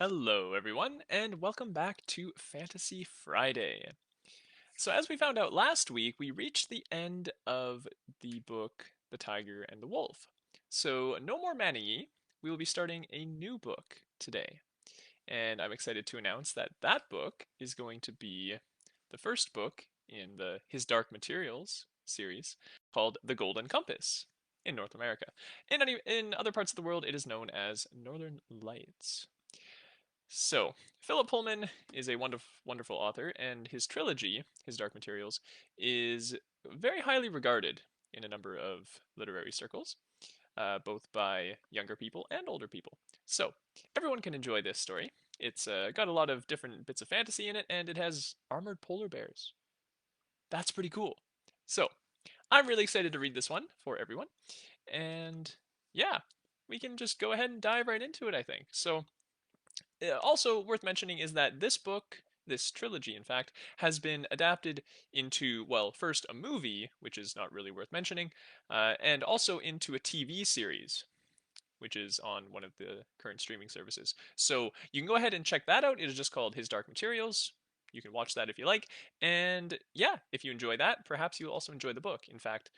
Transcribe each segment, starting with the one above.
Hello, everyone, and welcome back to Fantasy Friday. So, as we found out last week, we reached the end of the book The Tiger and the Wolf. So, no more Manny. We will be starting a new book today. And I'm excited to announce that that book is going to be the first book in the His Dark Materials series called The Golden Compass in North America. In other parts of the world, it is known as Northern Lights. So, Philip Pullman is a wonderful author, and his trilogy, His Dark Materials, is very highly regarded in a number of literary circles, both by younger people and older people. So, everyone can enjoy this story. It's got a lot of different bits of fantasy in it, and it has armored polar bears. That's pretty cool. So, I'm really excited to read this one for everyone, and yeah, we can just go ahead and dive right into it, I think. So, also worth mentioning is that this book, this trilogy, in fact, has been adapted into, well, first a movie, which is not really worth mentioning, and also into a TV series, which is on one of the current streaming services. So you can go ahead and check that out. It is just called His Dark Materials. You can watch that if you like. And yeah, if you enjoy that, perhaps you'll also enjoy the book. In fact,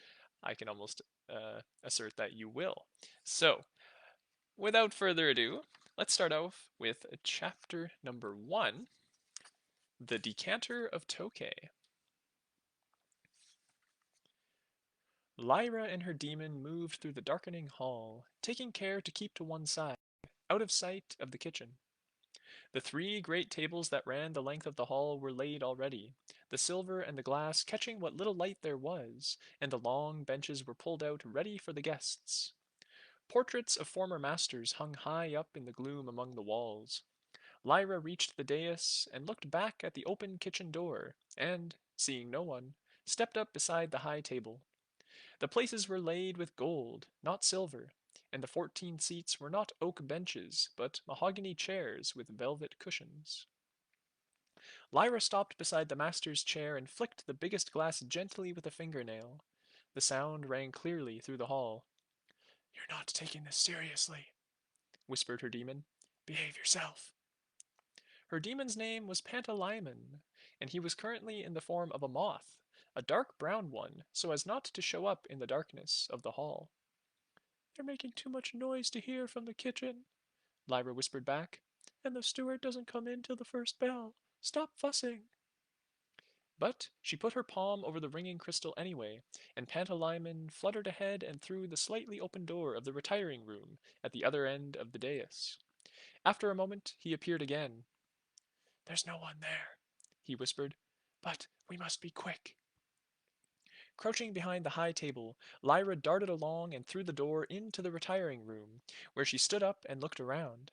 I can almost assert that you will. So, without further ado, let's start off with chapter number 1, The Decanter of Tokay. Lyra and her demon moved through the darkening hall, taking care to keep to one side, out of sight of the kitchen. The three great tables that ran the length of the hall were laid already, the silver and the glass catching what little light there was, and the long benches were pulled out ready for the guests. Portraits of former masters hung high up in the gloom among the walls. Lyra reached the dais and looked back at the open kitchen door, and, seeing no one, stepped up beside the high table. The places were laid with gold, not silver, and the 14 seats were not oak benches, but mahogany chairs with velvet cushions. Lyra stopped beside the master's chair and flicked the biggest glass gently with a fingernail. The sound rang clearly through the hall. "You're not taking this seriously," whispered her demon. "Behave yourself." Her demon's name was Pantalaimon, and he was currently in the form of a moth, a dark brown one, so as not to show up in the darkness of the hall. "They're making too much noise to hear from the kitchen," Lyra whispered back, "and the steward doesn't come in till the first bell. Stop fussing." But she put her palm over the ringing crystal anyway, and Pantalaimon fluttered ahead and through the slightly open door of the retiring room at the other end of the dais. After a moment he appeared again. "There's no one there," he whispered, "but we must be quick." Crouching behind the high table, Lyra darted along and through the door into the retiring room, where she stood up and looked around.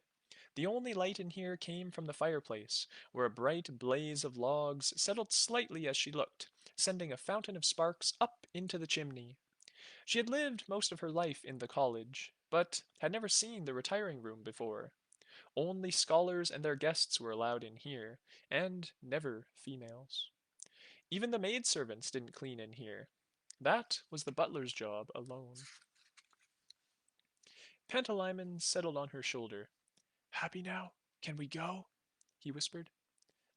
The only light in here came from the fireplace, where a bright blaze of logs settled slightly as she looked, sending a fountain of sparks up into the chimney. She had lived most of her life in the college, but had never seen the retiring room before. Only scholars and their guests were allowed in here, and never females. Even the maidservants didn't clean in here. That was the butler's job alone. Pantalaimon settled on her shoulder. "Happy now? Can we go?" he whispered.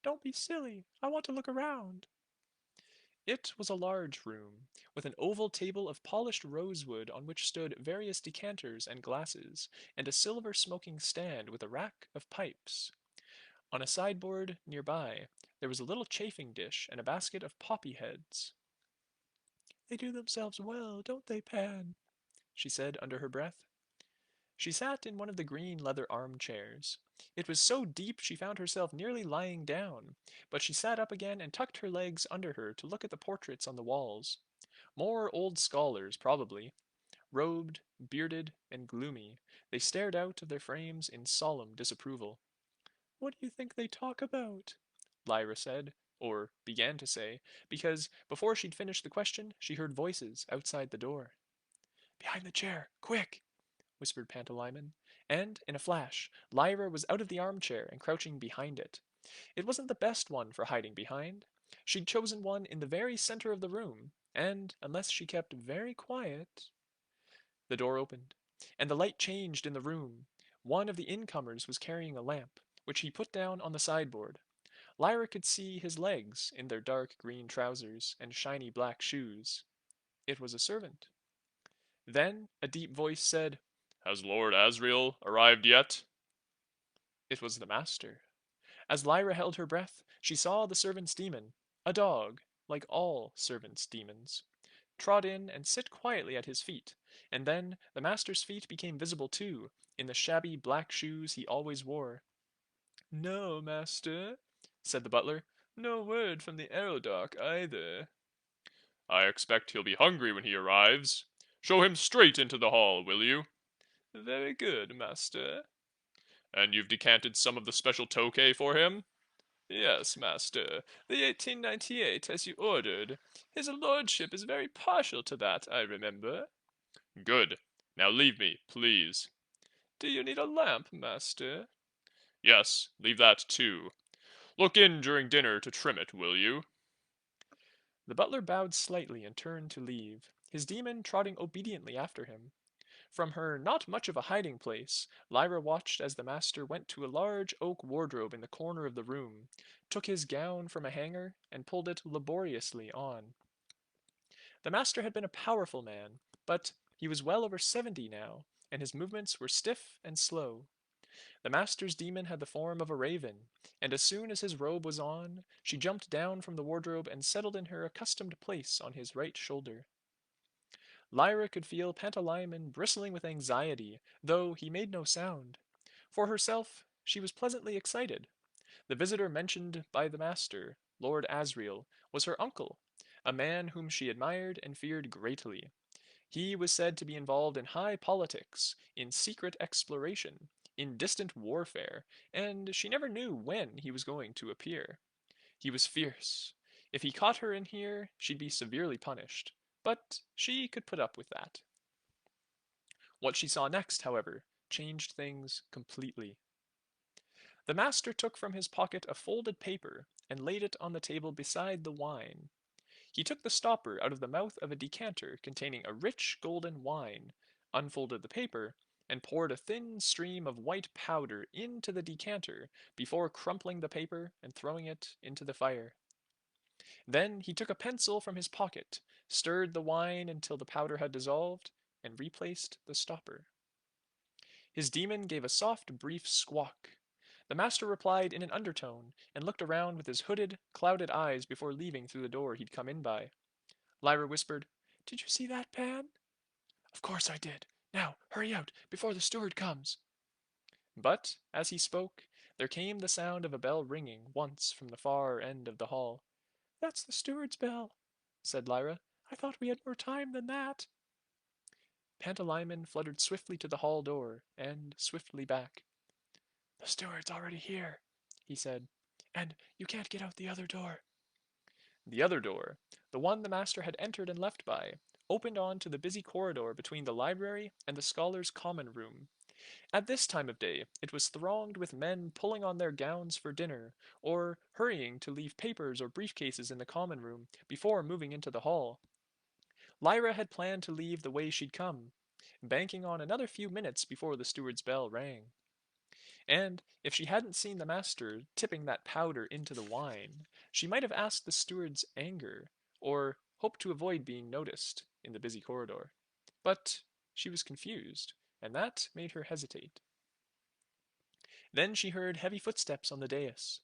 "Don't be silly. I want to look around." It was a large room, with an oval table of polished rosewood on which stood various decanters and glasses, and a silver smoking stand with a rack of pipes. On a sideboard nearby, there was a little chafing dish and a basket of poppy heads. "They do themselves well, don't they, Pan?" she said under her breath. She sat in one of the green leather armchairs. It was so deep she found herself nearly lying down, but she sat up again and tucked her legs under her to look at the portraits on the walls. More old scholars, probably. Robed, bearded, and gloomy, they stared out of their frames in solemn disapproval. "What do you think they talk about?" Lyra said, or began to say, because before she'd finished the question, she heard voices outside the door. "Behind the chair, quick!" whispered Pantalaimon, and, in a flash, Lyra was out of the armchair and crouching behind it. It wasn't the best one for hiding behind. She'd chosen one in the very center of the room, and, unless she kept very quiet... The door opened, and the light changed in the room. One of the incomers was carrying a lamp, which he put down on the sideboard. Lyra could see his legs in their dark green trousers and shiny black shoes. It was a servant. Then a deep voice said, "Has Lord Asriel arrived yet?" It was the master. As Lyra held her breath, she saw the servant's demon, a dog, like all servants' demons, trot in and sit quietly at his feet, and then the master's feet became visible too, in the shabby black shoes he always wore. "No, master," said the butler. "No word from the Aerodarch either." "I expect he'll be hungry when he arrives. Show him straight into the hall, will you?" "Very good, master." "And you've decanted some of the special Tokay for him?" "Yes, master, the 1898 as you ordered. His lordship is very partial to that, I remember." "Good. Now leave me, please." "Do you need a lamp, master?" "Yes, leave that too. Look in during dinner to trim it, will you?" The butler bowed slightly and turned to leave, his demon trotting obediently after him. From her not much of a hiding place, Lyra watched as the master went to a large oak wardrobe in the corner of the room, took his gown from a hanger, and pulled it laboriously on. The master had been a powerful man, but he was well over 70 now, and his movements were stiff and slow. The master's demon had the form of a raven, and as soon as his robe was on, she jumped down from the wardrobe and settled in her accustomed place on his right shoulder. Lyra could feel Pantalaimon bristling with anxiety, though he made no sound. For herself, she was pleasantly excited. The visitor mentioned by the master, Lord Asriel, was her uncle, a man whom she admired and feared greatly. He was said to be involved in high politics, in secret exploration, in distant warfare, and she never knew when he was going to appear. He was fierce. If he caught her in here, she'd be severely punished. But she could put up with that. What she saw next, however, changed things completely. The master took from his pocket a folded paper and laid it on the table beside the wine. He took the stopper out of the mouth of a decanter containing a rich golden wine, unfolded the paper, and poured a thin stream of white powder into the decanter before crumpling the paper and throwing it into the fire. Then he took a pencil from his pocket, stirred the wine until the powder had dissolved, and replaced the stopper. His demon gave a soft, brief squawk. The master replied in an undertone, and looked around with his hooded, clouded eyes before leaving through the door he'd come in by. Lyra whispered, "Did you see that, Pan?" "Of course I did. Now, hurry out, before the steward comes." But, as he spoke, there came the sound of a bell ringing once from the far end of the hall. "That's the steward's bell," said Lyra. "I thought we had more time than that." Pantalaimon fluttered swiftly to the hall door, and swiftly back. "The steward's already here," he said, "and you can't get out the other door." The other door, the one the master had entered and left by, opened on to the busy corridor between the library and the scholars' common room. At this time of day, it was thronged with men pulling on their gowns for dinner, or hurrying to leave papers or briefcases in the common room before moving into the hall. Lyra had planned to leave the way she'd come, banking on another few minutes before the steward's bell rang. And if she hadn't seen the master tipping that powder into the wine, she might have asked the steward's anger, or hoped to avoid being noticed in the busy corridor. But she was confused, and that made her hesitate. Then she heard heavy footsteps on the dais.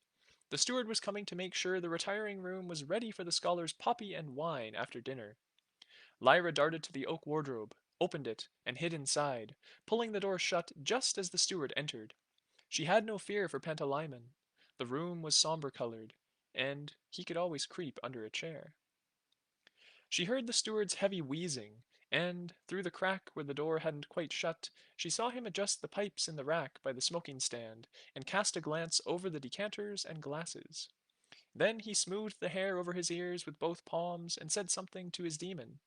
The steward was coming to make sure the retiring room was ready for the scholars' poppy and wine after dinner. Lyra darted to the oak wardrobe, opened it, and hid inside, pulling the door shut just as the steward entered. She had no fear for Pantalaimon. The room was somber colored, and he could always creep under a chair. She heard the steward's heavy wheezing, and, through the crack where the door hadn't quite shut, she saw him adjust the pipes in the rack by the smoking stand, and cast a glance over the decanters and glasses. Then he smoothed the hair over his ears with both palms and said something to his demon.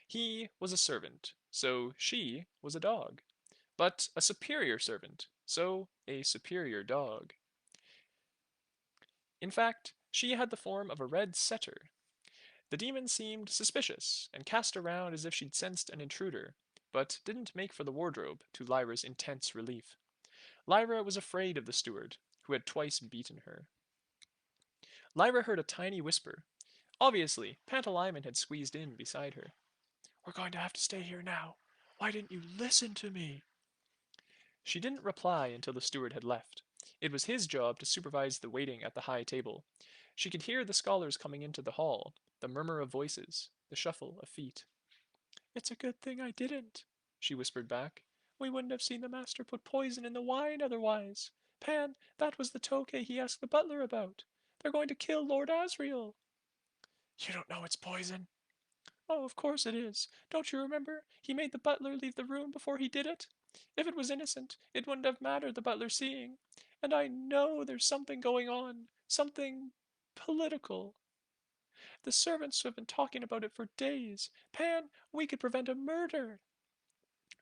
He was a servant, so she was a dog. But a superior servant, so a superior dog. In fact, she had the form of a red setter. The demon seemed suspicious, and cast around as if she'd sensed an intruder, but didn't make for the wardrobe, to Lyra's intense relief. Lyra was afraid of the steward, who had twice beaten her. Lyra heard a tiny whisper. Obviously, Pantalaimon had squeezed in beside her. "We're going to have to stay here now. Why didn't you listen to me?" She didn't reply until the steward had left. It was his job to supervise the waiting at the high table. She could hear the scholars coming into the hall, the murmur of voices, the shuffle of feet. "It's a good thing I didn't," she whispered back. "We wouldn't have seen the master put poison in the wine otherwise. Pan, that was the tokay he asked the butler about. They're going to kill Lord Asriel." "You don't know it's poison." "Oh, of course it is. Don't you remember? He made the butler leave the room before he did it. If it was innocent, it wouldn't have mattered the butler seeing. And I know there's something going on. Something political. The servants have been talking about it for days. Pan, we could prevent a murder."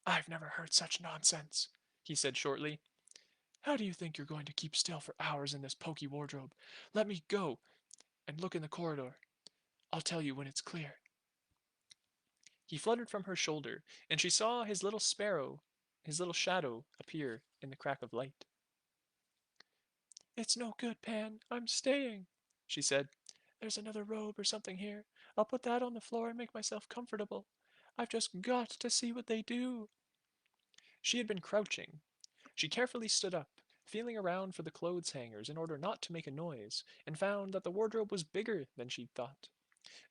"I've never heard such nonsense," he said shortly. "How do you think you're going to keep still for hours in this poky wardrobe? Let me go and look in the corridor. I'll tell you when it's clear." He fluttered from her shoulder, and she saw his little shadow, appear in the crack of light. "It's no good, Pan. I'm staying," she said. "There's another robe or something here. I'll put that on the floor and make myself comfortable. I've just got to see what they do." She had been crouching. She carefully stood up, feeling around for the clothes hangers in order not to make a noise, and found that the wardrobe was bigger than she'd thought.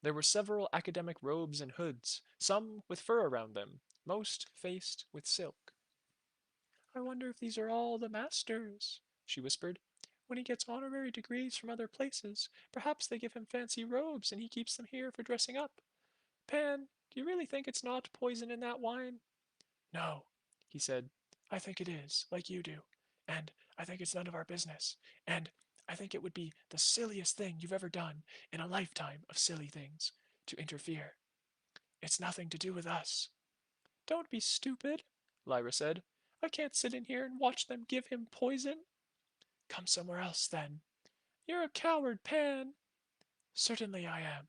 There were several academic robes and hoods, some with fur around them, most faced with silk. "I wonder if these are all the master's," she whispered. "When he gets honorary degrees from other places, perhaps they give him fancy robes and he keeps them here for dressing up. Pan, do you really think it's not poison in that wine?" "No," he said. "I think it is, like you do. And I think it's none of our business. And I think it would be the silliest thing you've ever done in a lifetime of silly things to interfere. It's nothing to do with us." "Don't be stupid," Lyra said. "I can't sit in here and watch them give him poison." "Come somewhere else, then." "You're a coward, Pan." "Certainly I am.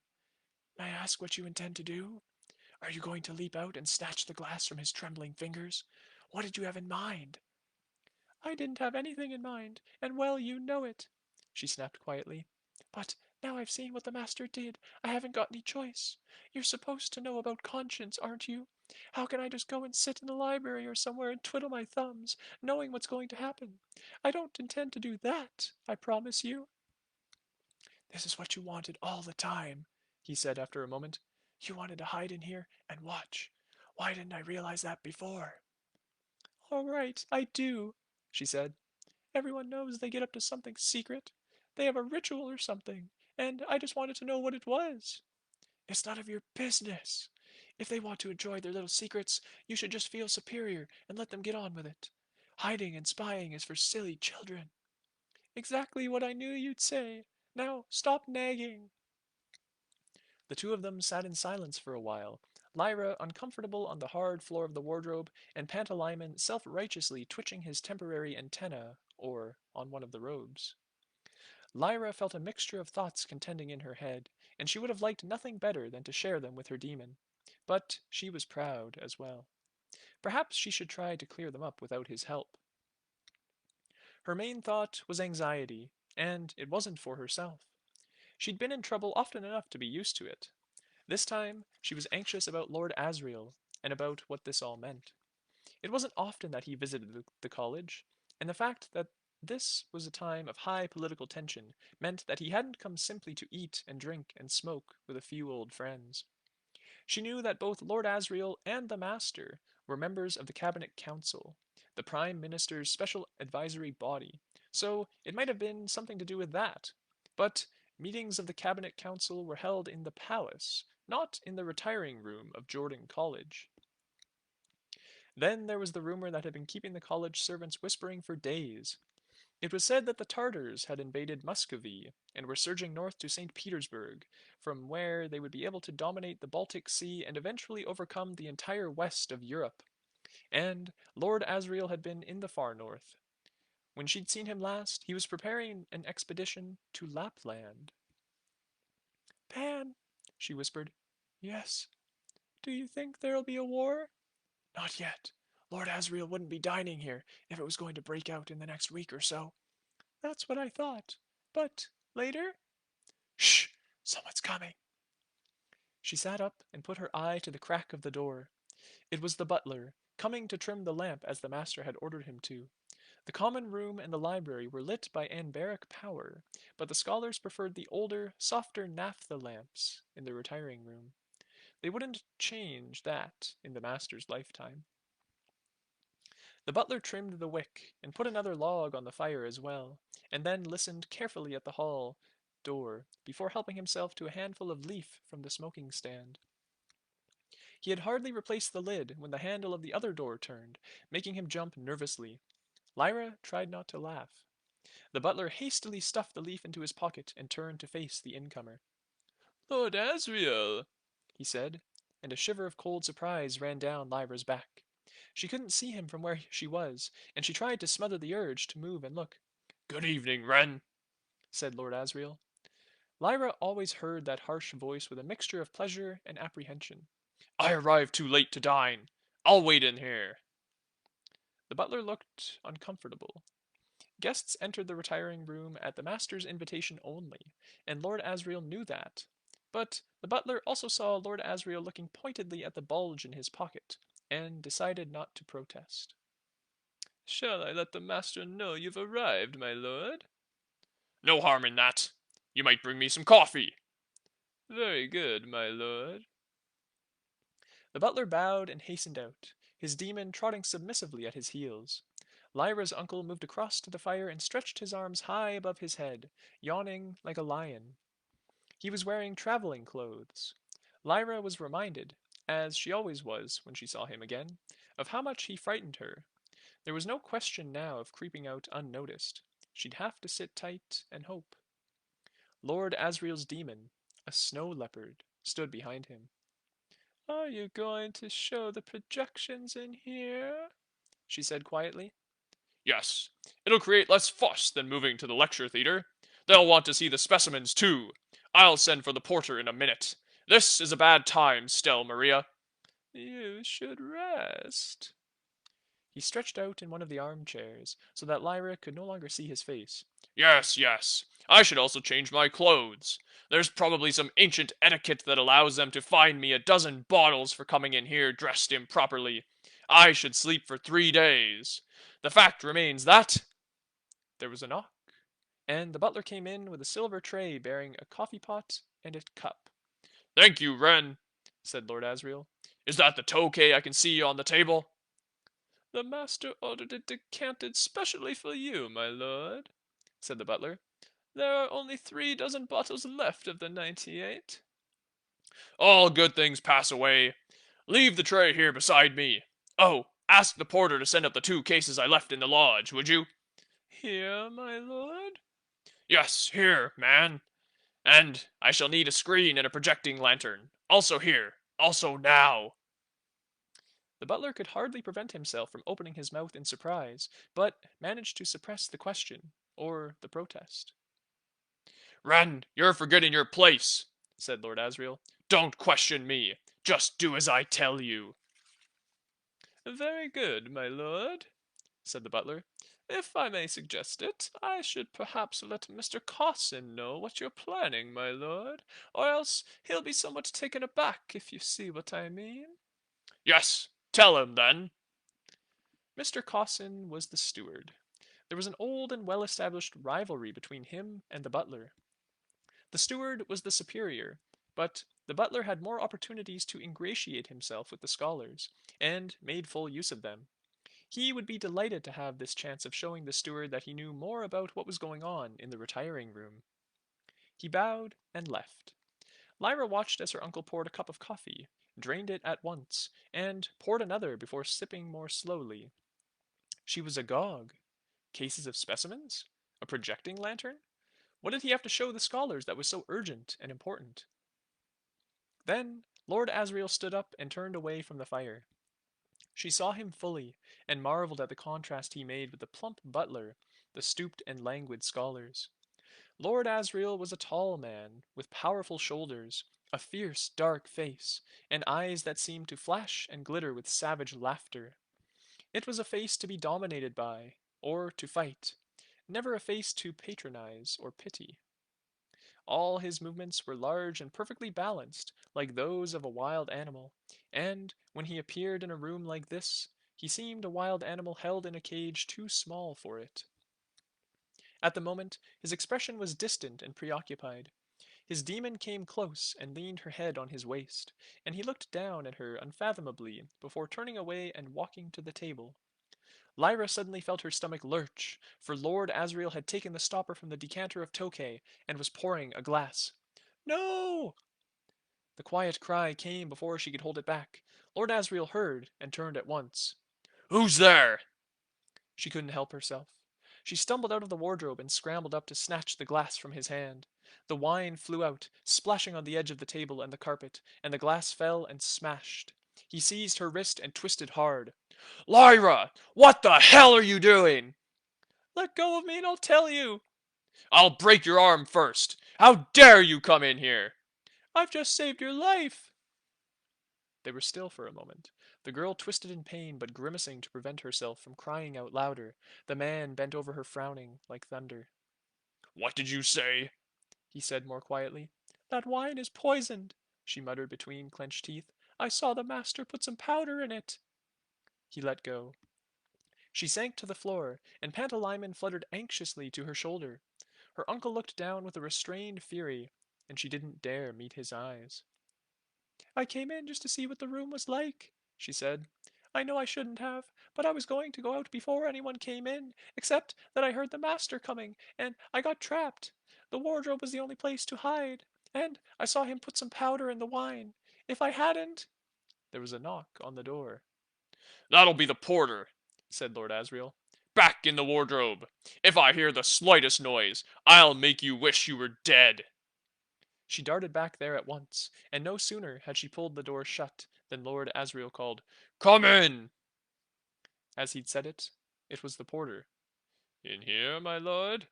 May I ask what you intend to do? Are you going to leap out and snatch the glass from his trembling fingers? What did you have in mind?" "I didn't have anything in mind, and well you know it," she snapped quietly. "But now I've seen what the master did, I haven't got any choice. You're supposed to know about conscience, aren't you? How can I just go and sit in the library or somewhere and twiddle my thumbs, knowing what's going to happen? I don't intend to do that, I promise you." "This is what you wanted all the time," he said after a moment. "You wanted to hide in here and watch. Why didn't I realize that before?" "All right, I do," she said. "Everyone knows they get up to something secret. They have a ritual or something, and I just wanted to know what it was." "It's none of your business. If they want to enjoy their little secrets, you should just feel superior and let them get on with it. Hiding and spying is for silly children." "Exactly what I knew you'd say. Now stop nagging." The two of them sat in silence for a while, Lyra uncomfortable on the hard floor of the wardrobe, and Pantalaimon self-righteously twitching his temporary antenna, or on one of the robes. Lyra felt a mixture of thoughts contending in her head, and she would have liked nothing better than to share them with her demon. But she was proud as well. Perhaps she should try to clear them up without his help. Her main thought was anxiety, and it wasn't for herself. She'd been in trouble often enough to be used to it. This time, she was anxious about Lord Asriel, and about what this all meant. It wasn't often that he visited the college, and the fact that this was a time of high political tension meant that he hadn't come simply to eat and drink and smoke with a few old friends. She knew that both Lord Asriel and the Master were members of the Cabinet Council, the Prime Minister's special advisory body, so it might have been something to do with that. But meetings of the Cabinet Council were held in the palace, not in the retiring room of Jordan College. Then there was the rumor that had been keeping the college servants whispering for days. It was said that the Tartars had invaded Muscovy and were surging north to St. Petersburg, from where they would be able to dominate the Baltic Sea and eventually overcome the entire west of Europe. And Lord Asriel had been in the far north. When she'd seen him last, he was preparing an expedition to Lapland. "Pan," she whispered. "Yes." "Do you think there'll be a war?" "Not yet. Lord Asriel wouldn't be dining here if it was going to break out in the next week or so." That's what I thought. But later? Shh! Someone's coming. She sat up and put her eye to the crack of the door. It was the butler, coming to trim the lamp as the master had ordered him to. The common room and the library were lit by anbaric power, but the scholars preferred the older, softer naphtha lamps in the retiring room. They wouldn't change that in the master's lifetime. The butler trimmed the wick and put another log on the fire as well, and then listened carefully at the hall door before helping himself to a handful of leaf from the smoking stand. He had hardly replaced the lid when the handle of the other door turned, making him jump nervously. Lyra tried not to laugh. The butler hastily stuffed the leaf into his pocket and turned to face the incomer. Lord Asriel, he said, and a shiver of cold surprise ran down Lyra's back. She couldn't see him from where she was, and she tried to smother the urge to move and look. Good evening, Wren, said Lord Asriel. Lyra always heard that harsh voice with a mixture of pleasure and apprehension. I arrived too late to dine. I'll wait in here. The butler looked uncomfortable. Guests entered the retiring room at the master's invitation only, and Lord Asriel knew that. But the butler also saw Lord Asriel looking pointedly at the bulge in his pocket, and decided not to protest. Shall I let the master know you've arrived, my lord? No harm in that. You might bring me some coffee. Very good, my lord. The butler bowed and hastened out, his demon trotting submissively at his heels. Lyra's uncle moved across to the fire and stretched his arms high above his head, yawning like a lion. He was wearing traveling clothes. Lyra was reminded, as she always was when she saw him again, of how much he frightened her. There was no question now of creeping out unnoticed. She'd have to sit tight and hope. Lord Asriel's demon, a snow leopard, stood behind him. Are you going to show the projections in here? She said quietly. Yes, it'll create less fuss than moving to the lecture theater. They'll want to see the specimens, too. I'll send for the porter in a minute. This is a bad time, Stell Maria. You should rest. He stretched out in one of the armchairs, so that Lyra could no longer see his face. Yes, yes. I should also change my clothes. There's probably some ancient etiquette that allows them to fine me a dozen bottles for coming in here dressed improperly. I should sleep for 3 days. The fact remains that... There was a knock, and the butler came in with a silver tray bearing a coffee pot and a cup. Thank you, Wren, said Lord Asriel. Is that the Tokay I can see on the table? The master ordered it decanted specially for you, my lord, said the butler. There are only 3 dozen bottles left of the 98. All good things pass away. Leave the tray here beside me. Oh, ask the porter to send up the 2 cases I left in the lodge, would you? Here, my lord? Yes, here, man. And I shall need a screen and a projecting lantern. Also here. Also now. The butler could hardly prevent himself from opening his mouth in surprise, but managed to suppress the question, or the protest. Wren, you're forgetting your place, said Lord Asriel. Don't question me. Just do as I tell you. Very good, my lord, said the butler. If I may suggest it, I should perhaps let Mr. Carson know what you're planning, my lord, or else he'll be somewhat taken aback, if you see what I mean. Yes, tell him, then. Mr. Carson was the steward. There was an old and well-established rivalry between him and the butler. The steward was the superior, but the butler had more opportunities to ingratiate himself with the scholars, and made full use of them. He would be delighted to have this chance of showing the steward that he knew more about what was going on in the retiring room. He bowed and left. Lyra watched as her uncle poured a cup of coffee, drained it at once, and poured another before sipping more slowly. She was agog. Cases of specimens? A projecting lantern? What did he have to show the scholars that was so urgent and important? Then Lord Asriel stood up and turned away from the fire. She saw him fully, and marveled at the contrast he made with the plump butler, the stooped and languid scholars. Lord Asriel was a tall man, with powerful shoulders, a fierce, dark face, and eyes that seemed to flash and glitter with savage laughter. It was a face to be dominated by, or to fight, never a face to patronize or pity. All his movements were large and perfectly balanced, like those of a wild animal, and, when he appeared in a room like this, he seemed a wild animal held in a cage too small for it. At the moment, his expression was distant and preoccupied. His demon came close and leaned her head on his waist, and he looked down at her unfathomably before turning away and walking to the table. Lyra suddenly felt her stomach lurch, for Lord Asriel had taken the stopper from the decanter of Tokay and was pouring a glass. No! The quiet cry came before she could hold it back. Lord Asriel heard and turned at once. Who's there? She couldn't help herself. She stumbled out of the wardrobe and scrambled up to snatch the glass from his hand. The wine flew out, splashing on the edge of the table and the carpet, and the glass fell and smashed. He seized her wrist and twisted hard. Lyra! What the hell are you doing? Let go of me and I'll tell you. I'll break your arm first. How dare you come in here? I've just saved your life. They were still for a moment. The girl twisted in pain, but grimacing to prevent herself from crying out louder. The man bent over her frowning like thunder. What did you say? He said more quietly. That wine is poisoned, she muttered between clenched teeth. I saw the master put some powder in it. He let go. She sank to the floor, and Pantalaimon fluttered anxiously to her shoulder. Her uncle looked down with a restrained fury, and she didn't dare meet his eyes. I came in just to see what the room was like, she said. I know I shouldn't have, but I was going to go out before anyone came in, except that I heard the master coming, and I got trapped. The wardrobe was the only place to hide, and I saw him put some powder in the wine. If I hadn't... There was a knock on the door. That'll be the porter, said Lord Asriel. Back in the wardrobe. If I hear the slightest noise, I'll make you wish you were dead. She darted back there at once, and no sooner had she pulled the door shut than Lord Asriel called, Come in! As he'd said it was the porter. In here, my lord?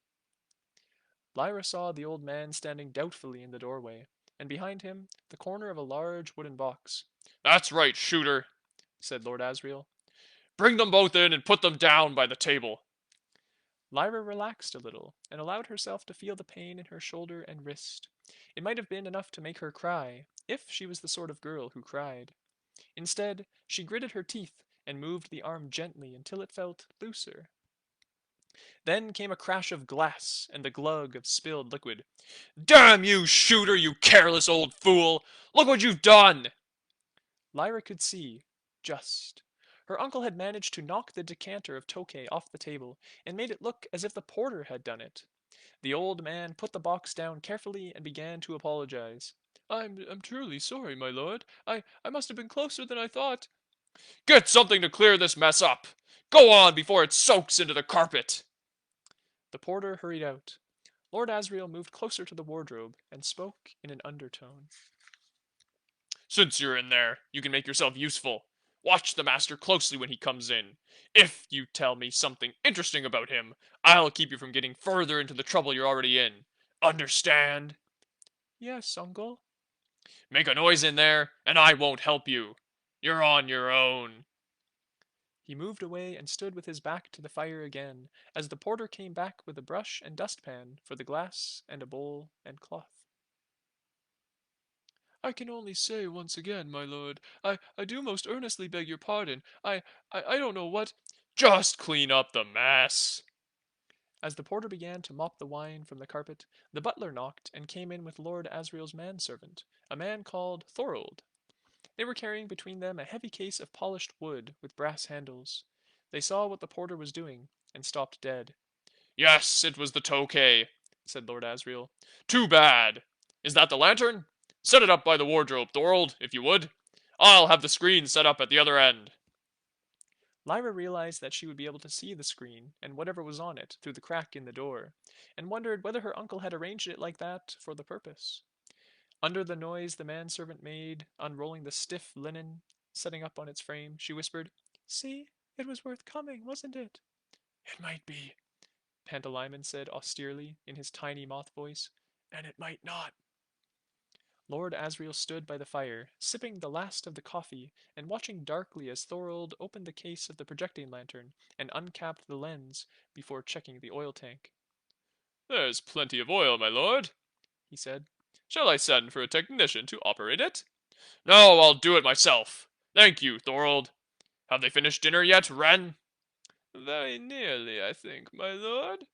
Lyra saw the old man standing doubtfully in the doorway, and behind him the corner of a large wooden box. That's right, shooter, said Lord Asriel. Bring them both in and put them down by the table. Lyra relaxed a little, and allowed herself to feel the pain in her shoulder and wrist. It might have been enough to make her cry, if she was the sort of girl who cried. Instead, she gritted her teeth and moved the arm gently until it felt looser. Then came a crash of glass and the glug of spilled liquid. Damn you, shooter, you careless old fool! Look what you've done! Lyra could see, just. Her uncle had managed to knock the decanter of Tokay off the table, and made it look as if the porter had done it. The old man put the box down carefully and began to apologize. I'm truly sorry, my lord. I must have been closer than I thought. Get something to clear this mess up! Go on before it soaks into the carpet! The porter hurried out. Lord Asriel moved closer to the wardrobe and spoke in an undertone. Since you're in there, you can make yourself useful. Watch the master closely when he comes in. If you tell me something interesting about him, I'll keep you from getting further into the trouble you're already in. Understand? Yes, uncle. Make a noise in there, and I won't help you. You're on your own. He moved away and stood with his back to the fire again, as the porter came back with a brush and dustpan for the glass and a bowl and cloth. I can only say once again, my lord, I do most earnestly beg your pardon. I don't know what... Just clean up the mess. As the porter began to mop the wine from the carpet, the butler knocked and came in with Lord Asriel's manservant, a man called Thorold. They were carrying between them a heavy case of polished wood with brass handles. They saw what the porter was doing, and stopped dead. Yes, it was the Tokay, said Lord Asriel. Too bad. Is that the lantern? Set it up by the wardrobe, Thorold, if you would. I'll have the screen set up at the other end. Lyra realized that she would be able to see the screen and whatever was on it through the crack in the door, and wondered whether her uncle had arranged it like that for the purpose. Under the noise the manservant made, unrolling the stiff linen, setting up on its frame, she whispered, See, it was worth coming, wasn't it? It might be, Pantalaimon said austerely in his tiny moth voice, and it might not. Lord Asriel stood by the fire, sipping the last of the coffee, and watching darkly as Thorold opened the case of the projecting lantern and uncapped the lens before checking the oil tank. "There's plenty of oil, my lord," he said. "Shall I send for a technician to operate it?" "No, I'll do it myself. Thank you, Thorold. Have they finished dinner yet, Wren?" "Very nearly, I think, my lord,"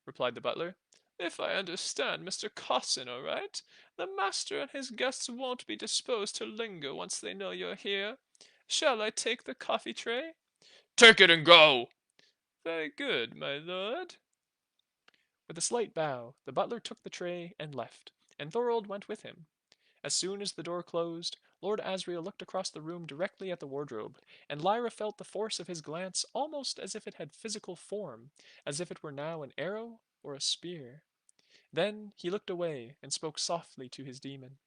replied the butler. "If I understand Mr. Carson aright, the master and his guests won't be disposed to linger once they know you're here. Shall I take the coffee tray?" "Take it and go." "Very good, my lord." With a slight bow, the butler took the tray and left, and Thorold went with him. As soon as the door closed, Lord Asriel looked across the room directly at the wardrobe, and Lyra felt the force of his glance almost as if it had physical form, as if it were now an arrow or a spear. Then he looked away and spoke softly to his demon.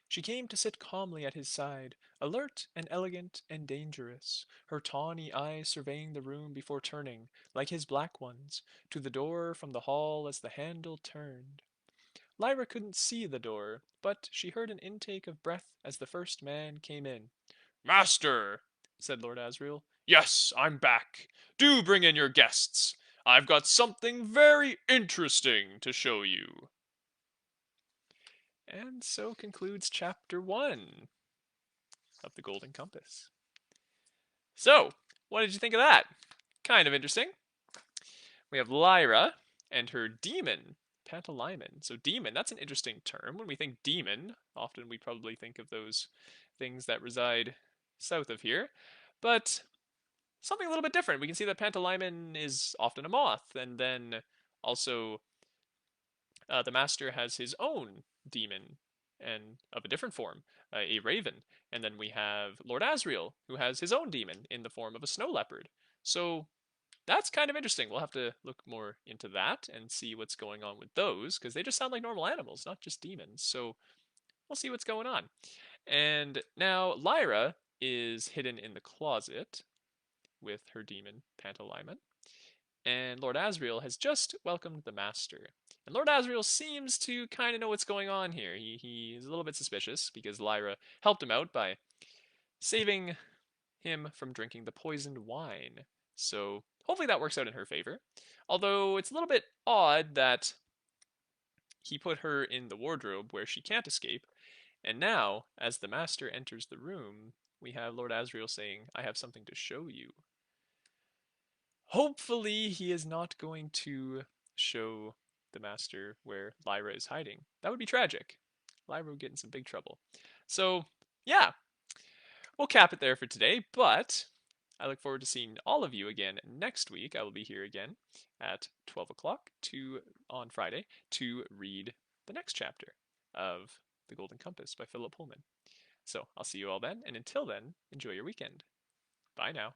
She came to sit calmly at his side, alert and elegant and dangerous, her tawny eyes surveying the room before turning, like his black ones, to the door from the hall as the handle turned. Lyra couldn't see the door, but she heard an intake of breath as the first man came in. "Master," said Lord Asriel. "Yes, I'm back. Do bring in your guests. I've got something very interesting to show you." And so concludes chapter 1 of The Golden Compass. So, what did you think of that? Kind of interesting. We have Lyra and her demon, Pantalaimon. So demon, that's an interesting term. When we think demon, often we probably think of those things that reside south of here. But something a little bit different. We can see that Pantalaimon is often a moth, and then also the master has his own demon, and of a different form, a raven. And then we have Lord Asriel, who has his own demon in the form of a snow leopard. So that's kind of interesting. We'll have to look more into that and see what's going on with those, because they just sound like normal animals, not just demons. So we'll see what's going on. And now Lyra is hidden in the closet with her demon Pantalaimon, and Lord Asriel has just welcomed the master. And Lord Asriel seems to kind of know what's going on here. He is a little bit suspicious because Lyra helped him out by saving him from drinking the poisoned wine. So hopefully that works out in her favor. Although it's a little bit odd that he put her in the wardrobe where she can't escape. And now, as the master enters the room, we have Lord Asriel saying, "I have something to show you." Hopefully he is not going to show the master where Lyra is hiding. That would be tragic. Lyra would get in some big trouble. So, yeah, we'll cap it there for today, but I look forward to seeing all of you again next week. I will be here again at 12 o'clock on Friday to read the next chapter of The Golden Compass by Philip Pullman. So I'll see you all then, and until then, enjoy your weekend. Bye now.